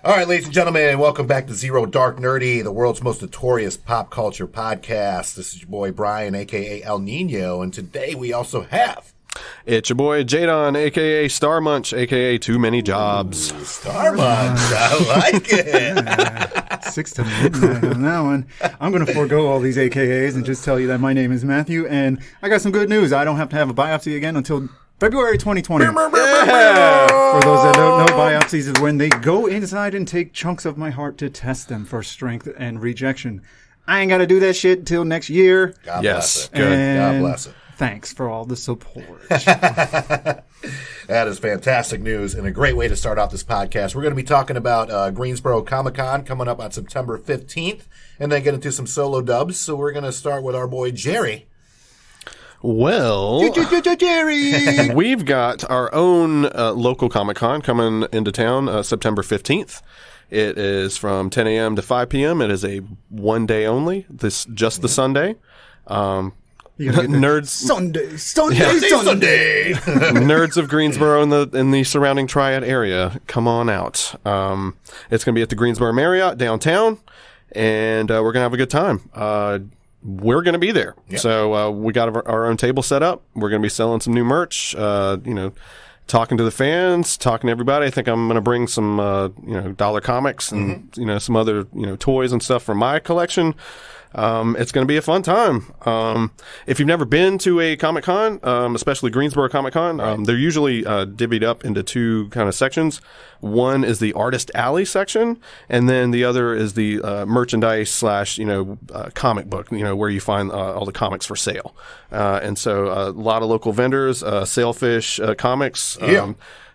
All right, ladies and gentlemen, welcome back to Zero Dark Nerdy, the world's most notorious pop culture podcast. This is your boy Brian, a.k.a. El Nino, and today we also have... It's your boy Jadon, a.k.a. Star Munch, a.k.a. Too Many Jobs. Ooh, Star Munch, I like it. 6 to midnight on that one. I'm going to forego all these AKAs and just tell you that my name is Matthew, and I got some good news. I don't have to have a biopsy again until February 2020. Yeah. For those that don't know, biopsies is when they go inside and take chunks of my heart to test them for strength and rejection. I ain't got to do that shit until next year. God bless it. Good. God bless it. Thanks for all the support. That is fantastic news and a great way to start off this podcast. We're going to be talking about Greensboro Comicon coming up on September 15th and then get into some solo dubs. So we're going to start with our boy Jerry. Well, Jerry! we've got our own local Comic-Con coming into town September 15th. It is from 10 a.m. to 5 p.m. It is a one day only, just the Sunday. Nerds Sunday. Nerds of Greensboro in the surrounding Triad area, come on out. It's going to be at the Greensboro Marriott downtown, and we're going to have a good time. We're going to be there. Yep. So we got our own table set up. We're going to be selling some new merch, talking to the fans, talking to everybody. I think I'm going to bring some, dollar comics and, some other, toys and stuff from my collection. It's going to be a fun time. If you've never been to a Comic-Con, especially Greensboro Comicon, they're usually divvied up into two kind of sections. One is the Artist Alley section, and then the other is the merchandise / comic book, where you find all the comics for sale. And so a lot of local vendors, Sailfish Comics.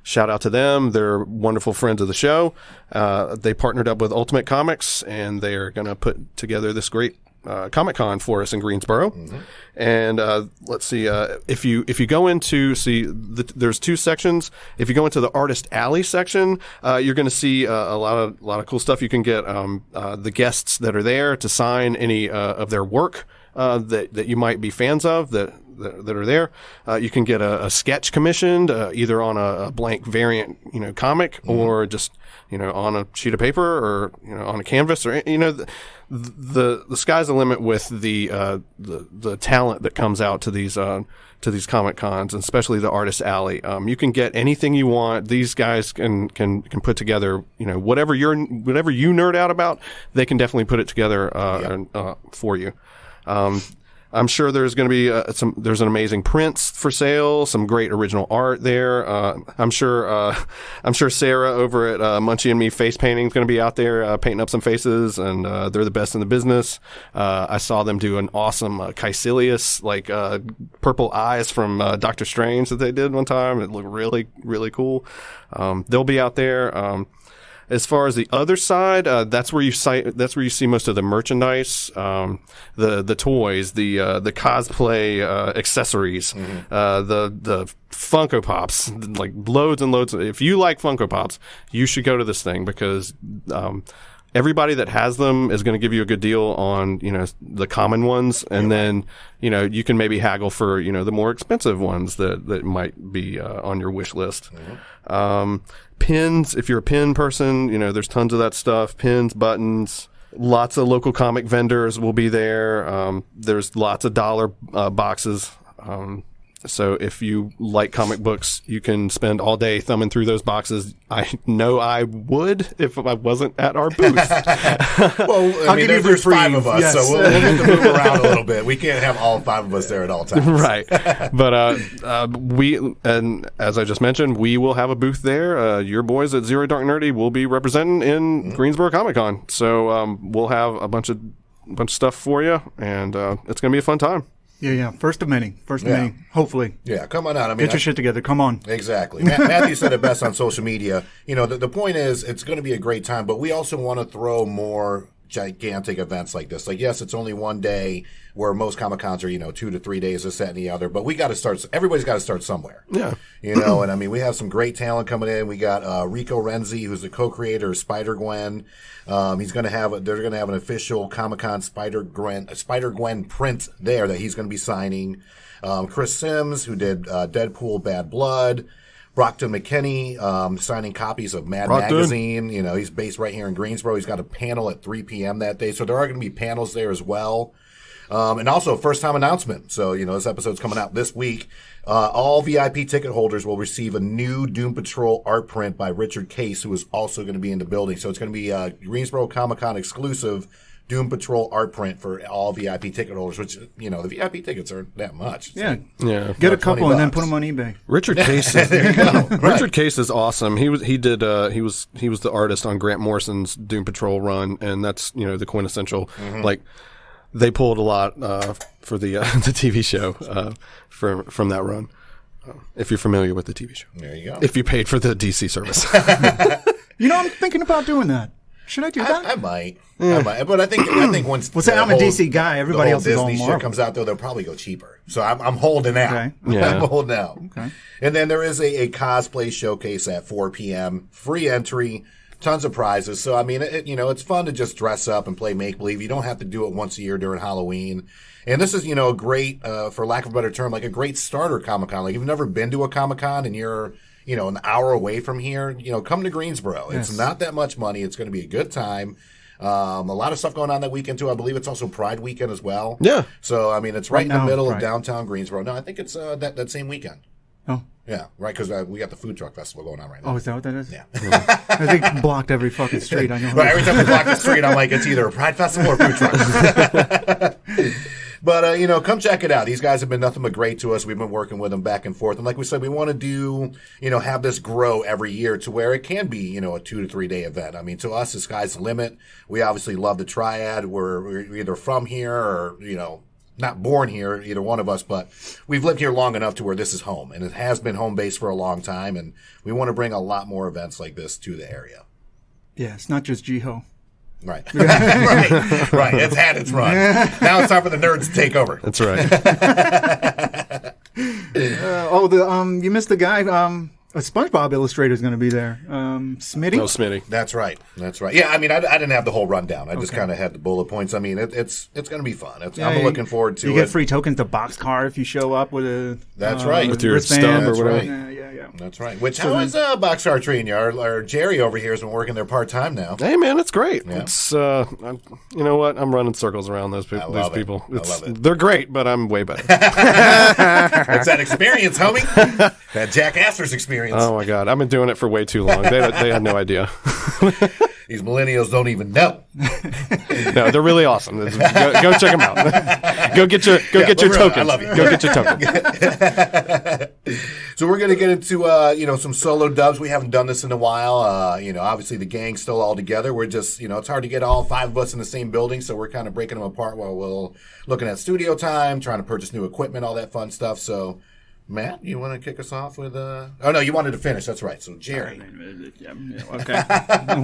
Shout out to them. They're wonderful friends of the show. They partnered up with Ultimate Comics, and they are going to put together this great Comic-Con for us in Greensboro. Mm-hmm. And let's see, if you go into there's two sections. If you go into the Artist Alley section, you're going to see a lot of cool stuff. You can get the guests that are there to sign any of their work that you might be fans of that are there. You can get a sketch commissioned either on a blank variant comic or just on a sheet of paper or on a canvas or the sky's the limit with the talent that comes out to these Comic Cons, and especially the Artist Alley. You can get anything you want. These guys can put together whatever you nerd out about. They can definitely put it together for you. I'm sure there's going to be there's an amazing prints for sale, some great original art there. I'm sure Sarah over at Munchie and Me Face Painting is going to be out there painting up some faces, and they're the best in the business. I saw them do an awesome Caecilius, purple eyes from Doctor Strange that they did one time. It looked really, really cool. They'll be out there. As far as the other side, that's where you see most of the merchandise, the toys, the cosplay accessories, the Funko Pops, like loads and loads. If you like Funko Pops, you should go to this thing because everybody that has them is going to give you a good deal on the common ones, and then you can maybe haggle for the more expensive ones that might be on your wish list. Pins, if you're a pin person, there's tons of that stuff. Pins, buttons, lots of local comic vendors will be there. There's lots of dollar boxes. So if you like comic books, you can spend all day thumbing through those boxes. I know I would if I wasn't at our booth. Well, there's 5 of us, so we'll get to move around a little bit. We can't have all 5 of us there at all times. Right. But and as I just mentioned, we will have a booth there. Your boys at Zero Dark Nerdy will be representing in Greensboro Comicon. So we'll have a bunch of stuff for you, and it's going to be a fun time. Yeah. First of many. Hopefully. Yeah, come on out. Get your shit together. Come on. Exactly. Matthew said it best on social media. The point is, it's going to be a great time, but we also want to throw more gigantic events like this. Yes, it's only one day where most Comic-Cons are, 2 to 3 days, this, that, and the other. But we got to start. Everybody's got to start somewhere. Yeah. And we have some great talent coming in. We got Rico Renzi, who's the co-creator of Spider-Gwen. They're going to have an official Comic-Con Spider-Gwen print there that he's going to be signing. Chris Sims, who did Deadpool Bad Blood. Brockton McKinney signing copies of Mad Magazine. You know, he's based right here in Greensboro. He's got a panel at 3 p.m. that day. So there are going to be panels there as well. And also a first-time announcement. So, you know, this episode's coming out this week. All VIP ticket holders will receive a new Doom Patrol art print by Richard Case, who is also going to be in the building. So it's going to be a Greensboro Comicon exclusive Doom Patrol art print for all VIP ticket holders, which, you know, the VIP tickets aren't that much. Yeah. Yeah. Get a couple and then put them on eBay. Richard Case is, Right. Richard Case is awesome. He was the artist on Grant Morrison's Doom Patrol run, and that's, you know, the quintessential like they pulled a lot for the TV show from that run. If you're familiar with the TV show. There you go. If you paid for the DC service. You know, I'm thinking about doing that. Should I do that? I might. But I think once Well, say I'm a DC guy. Everybody else is all Disney Marvel. shit comes out, though, they'll probably go cheaper. So I'm holding out. Okay. Yeah. I'm holding out. Okay. And then there is a cosplay showcase at 4 p.m. Free entry, tons of prizes. So, I mean, you know, it's fun to just dress up and play make-believe. You don't have to do it once a year during Halloween. And this is, you know, a great, for lack of a better term, like a great starter Comic-Con. Like, if you've never been to a Comic-Con and you're, you know, an hour away from here, you know, come to Greensboro. Yes. It's not that much money. It's going to be a good time. A lot of stuff going on that weekend, too. I believe it's also Pride weekend as well. Yeah. So, I mean, it's right in the now, middle of Pride. downtown Greensboro. No, I think it's that same weekend. Oh. Yeah, right, because we got the food truck festival going on right now. Oh, is that what that is? Yeah. I think blocked every fucking street. I know. Right, every time we block the street, I'm like, it's either a Pride festival or food truck. But, you know, come check it out. These guys have been nothing but great to us. We've been working with them back and forth. And like we said, we want to do, you know, have this grow every year to where it can be, you know, a 2 to 3 day event. I mean, to us, the sky's the limit. We obviously love the Triad. We're either from here or, you know, not born here, either one of us, but we've lived here long enough to where this is home. And it has been home base for a long time. And we want to bring a lot more events like this to the area. Yeah, it's not just Jiho. Right. right. It's had its run. Now it's time for the nerds to take over. That's right. You missed the guy. A SpongeBob illustrator is going to be there. Smitty? No, Smitty. That's right. Yeah, I mean, I didn't have the whole rundown. I just kind of had the bullet points. I mean, it's going to be fun. I'm looking forward to it. You get free tokens to Boxcar if you show up with a... That's right. With your wristband. stub or That's whatever. right. Yeah. That's right. Which, how is Boxcar treating you? Our Jerry over here has been working there part-time now. Hey, man, it's great. Yeah. It's, you know what? I'm running circles around those people. love it. I love it. They're great, but I'm way better. It's that experience, homie. That Jack Astor's experience. Oh, my God. I've been doing it for way too long. They had no idea. These millennials don't even know. No, they're really awesome. Go check them out. Go get your tokens. I love you. Go get your tokens. So we're going to get into, you know, some solo dubs. We haven't done this in a while. You know, obviously the gang's still all together. We're just, you know, it's hard to get all 5 of us in the same building, so we're kind of breaking them apart while we're looking at studio time, trying to purchase new equipment, all that fun stuff. So, Matt, you want to kick us off with... Oh, no, you wanted to finish. That's right. So, Jerry. Okay.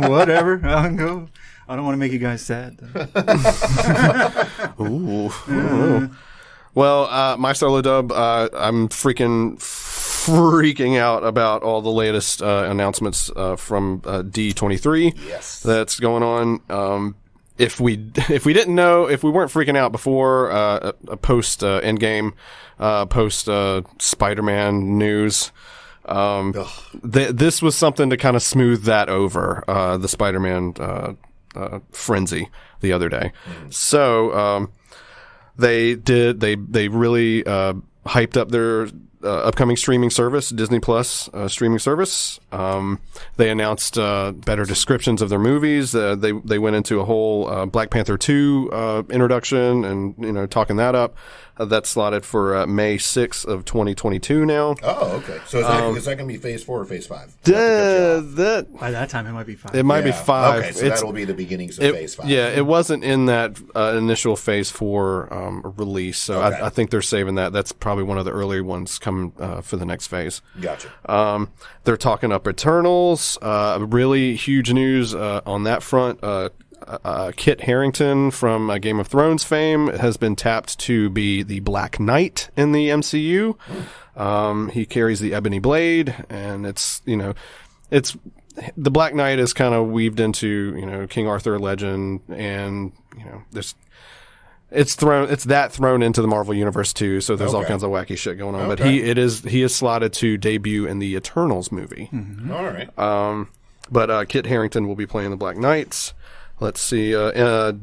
Whatever. I'll go. I don't want to make you guys sad. Ooh. Well, my solo dub, I'm freaking out about all the latest announcements from D23 Yes. that's going on. If we didn't know, if we weren't freaking out before post Endgame, post Spider-Man news, this was something to kind of smooth that over, the Spider-Man frenzy the other day. So they really hyped up their upcoming streaming service, Disney Plus streaming service. They announced better descriptions of their movies. They went into a whole Black Panther 2 introduction and, you know, talking that up. That's slotted for May 6th of 2022 now. Oh, okay. So is that going to be Phase 4 or Phase 5? By that time, it might be 5. It might be 5. Okay, so that'll be the beginnings of Phase 5. Yeah, it wasn't in that initial Phase 4 release, so Okay. I think they're saving that. That's probably one of the earlier ones coming for the next phase. Gotcha. They're talking up Eternals. Really huge news on that front. Kit Harington from Game of Thrones fame has been tapped to be the Black Knight in the MCU. He carries the Ebony Blade, and it's the Black Knight is kind of weaved into, you know, King Arthur legend, and, you know, It's thrown into the Marvel universe too, so there's all kinds of wacky shit going on. But he is slotted to debut in the Eternals movie. Mm-hmm. All right. But Kit Harington will be playing the Black Knights. Let's see.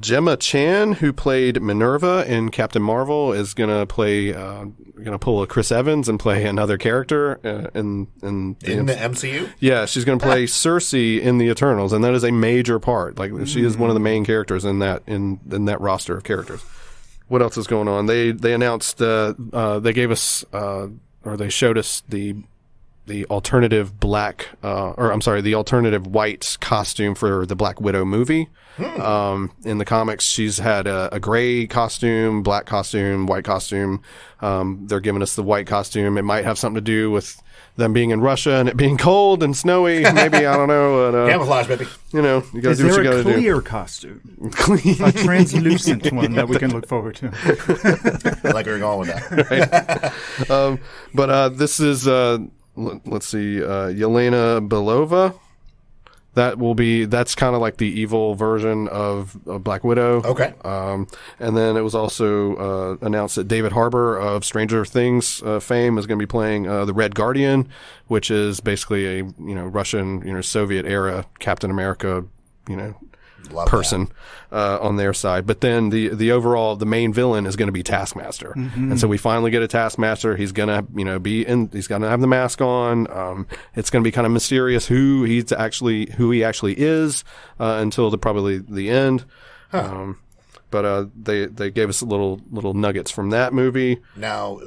Gemma Chan, who played Minerva in Captain Marvel, is gonna pull a Chris Evans and play another character in the MCU. Yeah, she's gonna play Cersei in the Eternals, and that is a major part. Like she is one of the main characters in that roster of characters. What else is going on? They announced they gave us or they showed us the alternative the alternative white costume for the Black Widow movie. In the comics, she's had a gray costume, black costume, white costume. They're giving us the white costume. It might have something to do with them being in Russia and it being cold and snowy. Maybe, I don't know. Camouflage, baby. You know, you gotta do what you gotta do. Is there a clear costume? A translucent one that we can look forward to. I like where you're going with that. Right. But this is... let's see, Yelena Belova. That's kind of like the evil version of Black Widow. Okay. And then it was also announced that David Harbour of Stranger Things fame is going to be playing the Red Guardian, which is basically a Russian Soviet era Captain America Love person on their side. But then the main villain is going to be Taskmaster. Mm-hmm. And so we finally get a Taskmaster. He's going to he's going to have the mask on. It's going to be kind of mysterious who he actually is until probably the end. Huh. But they gave us little nuggets from that movie. Now,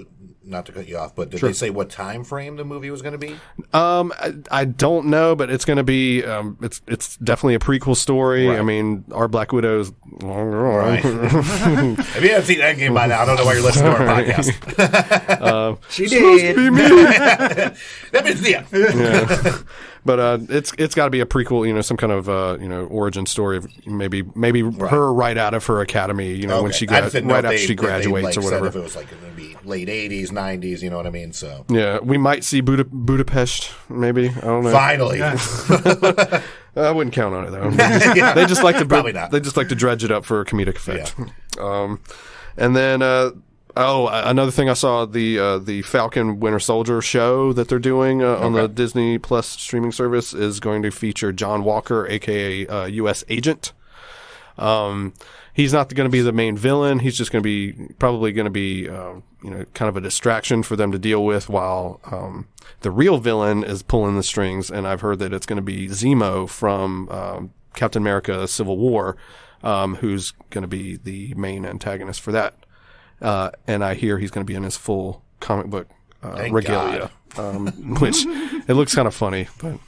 not to cut you off, but did they say what time frame the movie was going to be? I don't know, but it's going to be it's definitely a prequel story. Right. I mean, our Black Widow's right. If you haven't seen Endgame by now, I don't know why you're listening to our podcast. She did. Be me. That means the end. Yeah. But it's got to be a prequel, some kind of origin story of maybe her right out of her academy, when she after she graduates or whatever. If it was like going to be late 80s, 90s, you know what I mean? So yeah, we might see Budapest, maybe. I don't know. Finally. I wouldn't count on it though. They just like to probably not. They just like to dredge it up for a comedic effect. Yeah. And then another thing I saw, the Falcon Winter Soldier show that they're doing on the Disney Plus streaming service is going to feature John Walker, aka U.S. Agent. He's not going to be the main villain. He's just going to be kind of a distraction for them to deal with while the real villain is pulling the strings. And I've heard that it's going to be Zemo from Captain America: Civil War, who's going to be the main antagonist for that. And I hear he's going to be in his full comic book regalia, which it looks kind of funny, but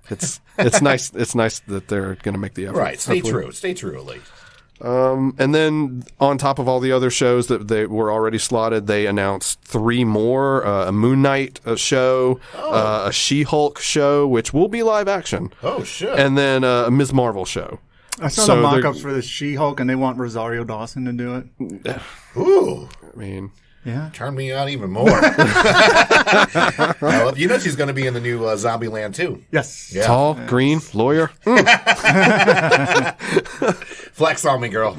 it's nice. It's nice that they're going to make the effort. Right. Stay true, at least. And then on top of all the other shows that they were already slotted, they announced 3 more: a Moon Knight show, a She-Hulk show, which will be live action. Oh shit! And then a Ms. Marvel show. I saw the mock-ups for the She-Hulk, and they want Rosario Dawson to do it. Ooh. I mean... Yeah. Turn me on even more. She's going to be in the new Zombieland too. Yes. Yeah. Tall, green, lawyer. Flex on me, girl.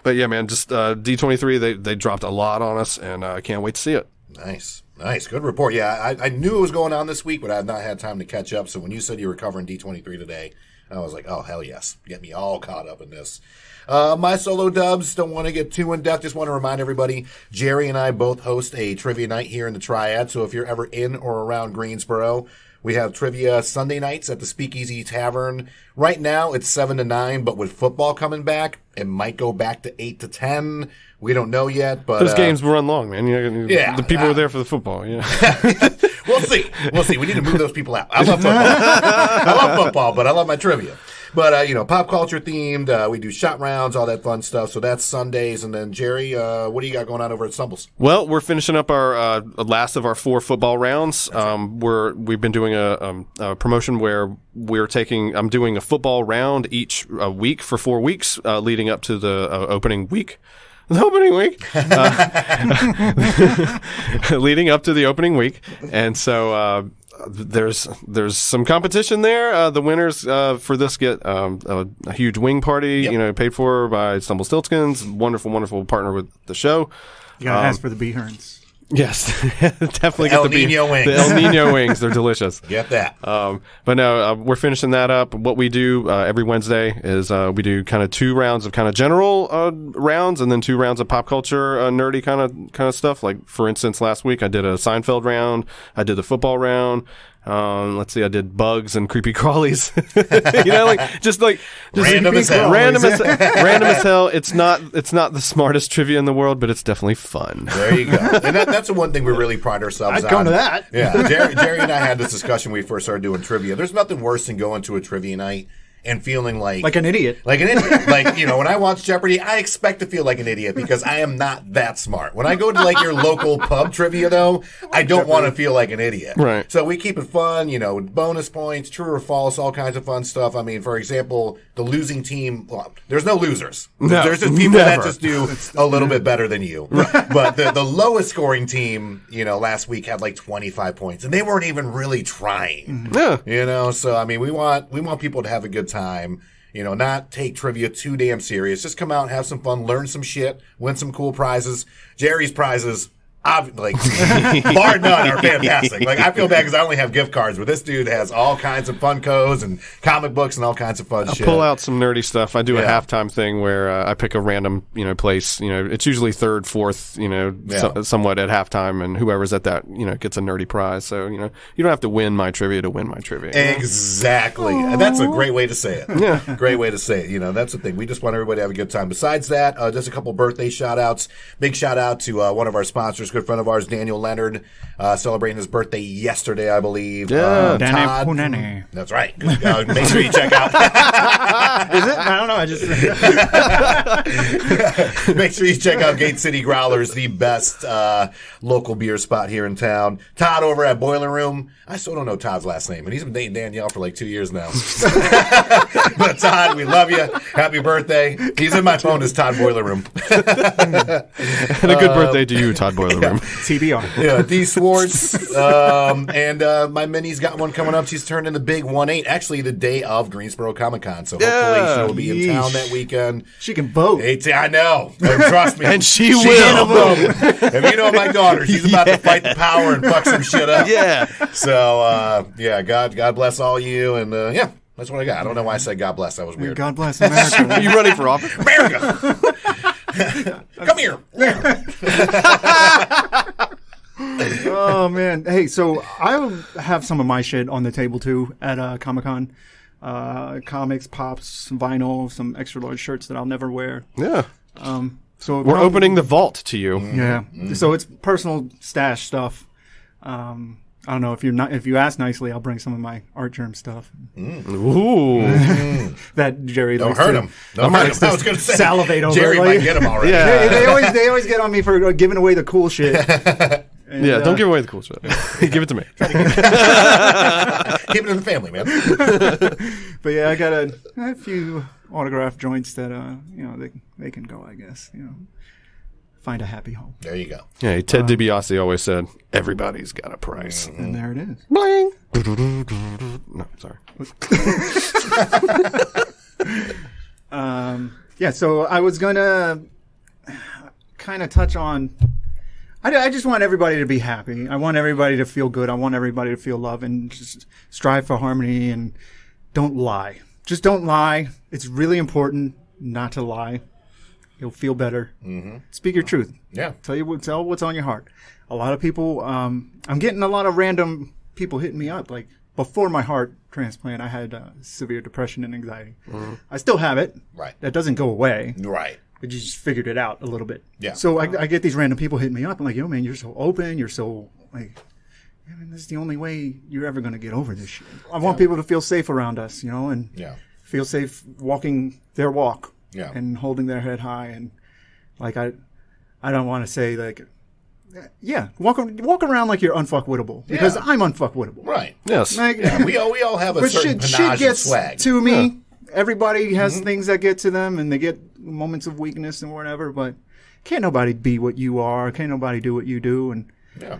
But yeah, man, just D23, they dropped a lot on us, and I can't wait to see it. Nice. Good report. Yeah, I knew it was going on this week, but I have not had time to catch up. So when you said you were covering D23 today, I was like, oh, hell yes. Get me all caught up in this. My solo dubs, don't want to get too in-depth. Just want to remind everybody, Jerry and I both host a trivia night here in the Triad. So if you're ever in or around Greensboro, we have trivia Sunday nights at the Speakeasy Tavern. Right now, it's 7 to 9, but with football coming back, it might go back to 8 to 10. We don't know yet, but... Those games run long, man. Yeah. The people are there for the football, yeah. We'll see. We need to move those people out. I love football, but I love my trivia. But, pop culture themed, we do shot rounds, all that fun stuff. So that's Sundays. And then, Jerry, what do you got going on over at Stumbles? Well, we're finishing up our last of our 4 football rounds. We've been doing a promotion where I'm doing a football round each week for 4 weeks, leading up to the opening week. Leading up to the opening week. And so there's some competition there. The winners for this get a huge wing party, paid for by Stumble Stiltskins. Wonderful partner with the show. You gotta ask for the Bee-Herns. Yes, definitely El get the Nino wings. The El Nino wings. They're delicious. Get that. But no, we're finishing that up. What we do every Wednesday is we do kind of 2 rounds of kind of general rounds, and then 2 rounds of pop culture nerdy kind of stuff. Like for instance, last week I did a Seinfeld round. I did the football round. Let's see, I did bugs and creepy crawlies. just Random as hell. Random as hell. It's not the smartest trivia in the world, but it's definitely fun. There you go. And that's the one thing we really pride ourselves on. I'd come to that. Yeah, Jerry and I had this discussion when we first started doing trivia. There's nothing worse than going to a trivia night and feeling like an idiot. Like an idiot. Like, when I watch Jeopardy, I expect to feel like an idiot because I am not that smart. When I go to your local pub trivia, though, I don't want to feel like an idiot. Right. So we keep it fun, with bonus points, true or false, all kinds of fun stuff. I mean, for example, the losing team, there's no losers. No, there's just people that never. just do a little bit better than you. Right. But the lowest scoring team, last week had 25 points, and they weren't even really trying. Yeah. So I mean, we want people to have a good time. Not take trivia too damn serious. Just come out, have some fun, learn some shit, win some cool prizes. Jerry's prizes, bar none, are fantastic. I feel bad because I only have gift cards, but this dude has all kinds of fun codes and comic books and all kinds of fun shit. Pull out some nerdy stuff. I do a halftime thing where I pick a random, place. It's usually third, fourth, somewhat at halftime, and whoever's at that, gets a nerdy prize. So, you don't have to win my trivia to win my trivia. Exactly. And that's a great way to say it. Yeah. Great way to say it. That's the thing. We just want everybody to have a good time. Besides that, just a couple birthday shout outs. Big shout out to one of our sponsors, good friend of ours, Daniel Leonard, celebrating his birthday yesterday, I believe. Yeah. Todd. That's right. Make sure you check out. Is it? I don't know. Make sure you check out Gate City Growlers, the best local beer spot here in town. Todd over at Boiler Room. I still don't know Todd's last name, and he's been dating Danielle for 2 years now. But Todd, we love you. Happy birthday. He's in my phone as Todd Boiler Room. And a good birthday to you, Todd Boiler Room. TBR. Yeah, D Swartz. And my Minnie's got one coming up. She's turning the big 1/8, actually the day of Greensboro Comicon. So hopefully she'll be in town that weekend. She can vote. I know. Trust me. And she will. Vote. If you know my daughter, she's about to fight the power and fuck some shit up. Yeah. So, God bless all you. And, that's what I got. I don't know why I said God bless. That was weird. God bless America. Are you running for office? America! Come here. Oh, man. Hey, so I have some of my shit on the table, too, at Comic-Con. Comics, pops, vinyl, some extra large shirts that I'll never wear. Yeah. So We're opening the vault to you. Yeah. So it's personal stash stuff. I don't know if you ask nicely, I'll bring some of my Art Germ stuff. Ooh. That Jerry Don't likes hurt to- him. Don't hurt him. I was going to say. salivate over Jerry it, might like- get him already. Yeah. They always get on me for giving away the cool shit. And, Don't give away the cool shit. Give it to me. Keep it in the family, man. But yeah, I got a few autograph joints that they can go, I guess. Find a happy home. There you go. Yeah, Ted DiBiase always said, everybody's got a price. And there it is. Bling. No, sorry. Yeah, so I was gonna kind of touch on. I just want everybody to be happy. I want everybody to feel good. I want everybody to feel love and just strive for harmony and don't lie. Just don't lie. It's really important not to lie. You'll feel better. Mm-hmm. Speak your truth. Yeah. Tell what's on your heart. A lot of people. I'm getting a lot of random people hitting me up. Like before my heart transplant, I had severe depression and anxiety. Mm-hmm. I still have it. Right. That doesn't go away. Right. I just figured it out a little bit. Yeah. So I get these random people hitting me up. I'm like, yo, man, you're so open. You're so like, I mean, this is the only way you're ever going to get over this shit. I want people to feel safe around us, and feel safe walking their walk. Yeah. And holding their head high, and like I don't want to say like, walk around like you're unfuckwittable because I'm unfuckwittable. Right. Yes. Like, We all have a but certain shit panache and gets swag. to me. Everybody has things that get to them, and they get moments of weakness and whatever. But can't nobody be what you are. Can't nobody do what you do, and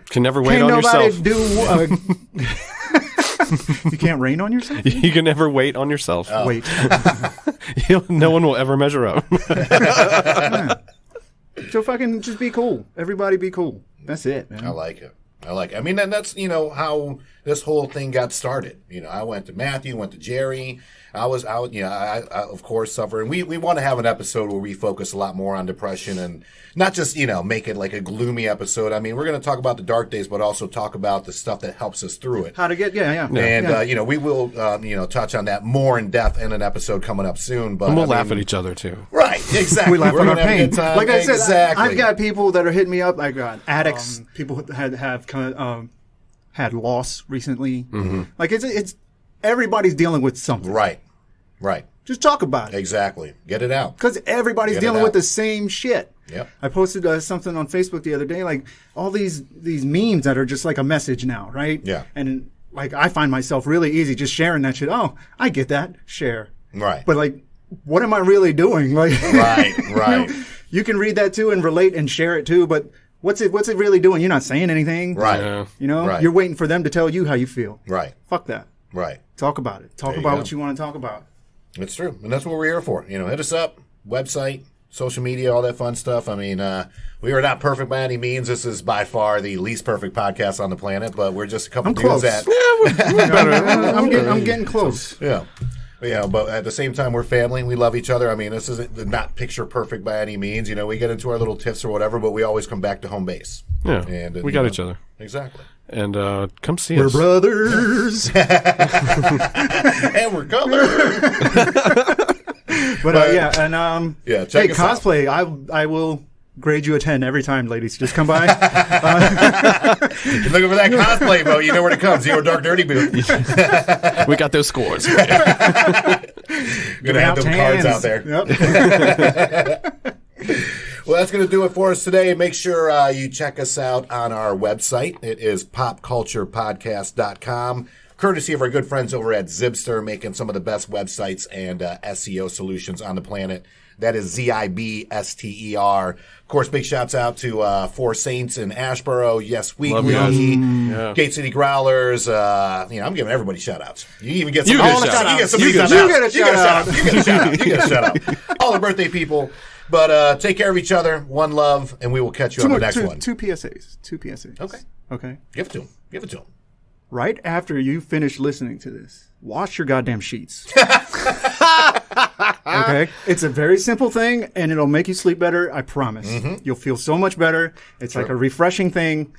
Can never wait can't on nobody yourself. do. You can't rain on yourself? You can never wait on yourself. Wait. No one will ever measure up. So fucking just be cool. Everybody be cool. That's it, man. I like it. I mean, and that's, how this whole thing got started. I went to Matthew, went to Jerry. I was out, I of course suffer. And we want to have an episode where we focus a lot more on depression and not just, make it like a gloomy episode. I mean, we're going to talk about the dark days, but also talk about the stuff that helps us through it. How to get, And, we will, touch on that more in depth in an episode coming up soon. But and we'll laugh at each other, too. Right, exactly. We laugh We're at our gonna have a pain. good time. Like I said, Exactly. I've got people that are hitting me up. I got addicts, people who have had loss recently. Mm-hmm. Like it's everybody's dealing with something. Right. Just talk about it. Exactly. Get it out. Because everybody's Get it dealing out. with the same shit. Yep. I posted something on Facebook the other day, like all these memes that are just like a message now, right? Yeah. And like I find myself really easy just sharing that shit. Oh, I get that. Share. Right. But like, what am I really doing? Like, Right. You can read that too and relate and share it too, but what's it really doing? You're not saying anything. Right. Yeah. Right. You're waiting for them to tell you how you feel. Right. Fuck that. Right. Talk about it. Talk There you about go. what you want to talk about. It's true. And that's what we're here for. Hit us up, website, social media, all that fun stuff. I mean, we are not perfect by any means. This is by far the least perfect podcast on the planet, but we're just a couple I'm dudes close. that. We're better. I'm getting close. Yeah. But at the same time, we're family. We love each other. I mean, this isn't not picture perfect by any means. We get into our little tiffs or whatever, but we always come back to home base. Yeah. And We got each other. Exactly. And come see We're us. brothers. And we're colored. But and Yeah, check hey, us out. cosplay. I will grade you a 10 every time, ladies. Just come by. You're looking for that cosplay vote. You know where to come. Zero Dark Dirty booth. We got those scores. Gonna have them cards out there. Yep. Well, that's going to do it for us today. Make sure you check us out on our website. It is popculturepodcast.com. Courtesy of our good friends over at Zibster, making some of the best websites and SEO solutions on the planet. That is Zibster. Of course, big shouts out to Four Saints in Ashboro, Yes Love you guys. Weekly, Yeah. Gate City Growlers. I'm giving everybody shout outs. You even get some You get a shout shout out. out. You get some You shout get a outs. shout out. You get a shout out. You get a shout out. All the birthday people. But take care of each other. One love, and we will catch you on the next one. Two PSAs. Okay. Give it to him. Give it to him. Right after you finish listening to this, wash your goddamn sheets. Okay? It's a very simple thing, and it'll make you sleep better, I promise. You'll feel so much better. It's like a refreshing thing,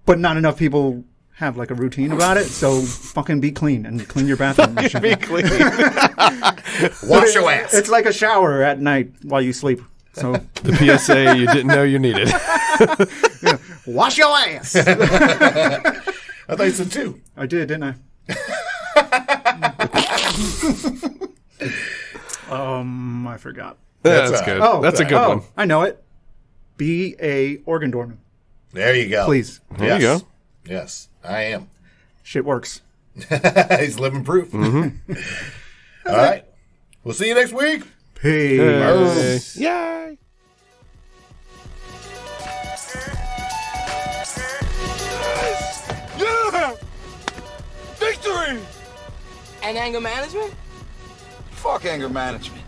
but not enough people have like a routine about it, so fucking be clean and clean your bathroom. And shit. Be clean. Wash your ass. It's like a shower at night while you sleep. So The PSA you didn't know you needed. wash your ass. I thought you said two. I did, didn't I? I forgot. That's good. Oh, That's a good one. I know it. Be a organ donor, There you go. please. There you go. Yes, I am. Shit works. He's living proof. All right. We'll see you next week. Peace. Yay. Yeah! Victory! And anger management? Fuck anger management.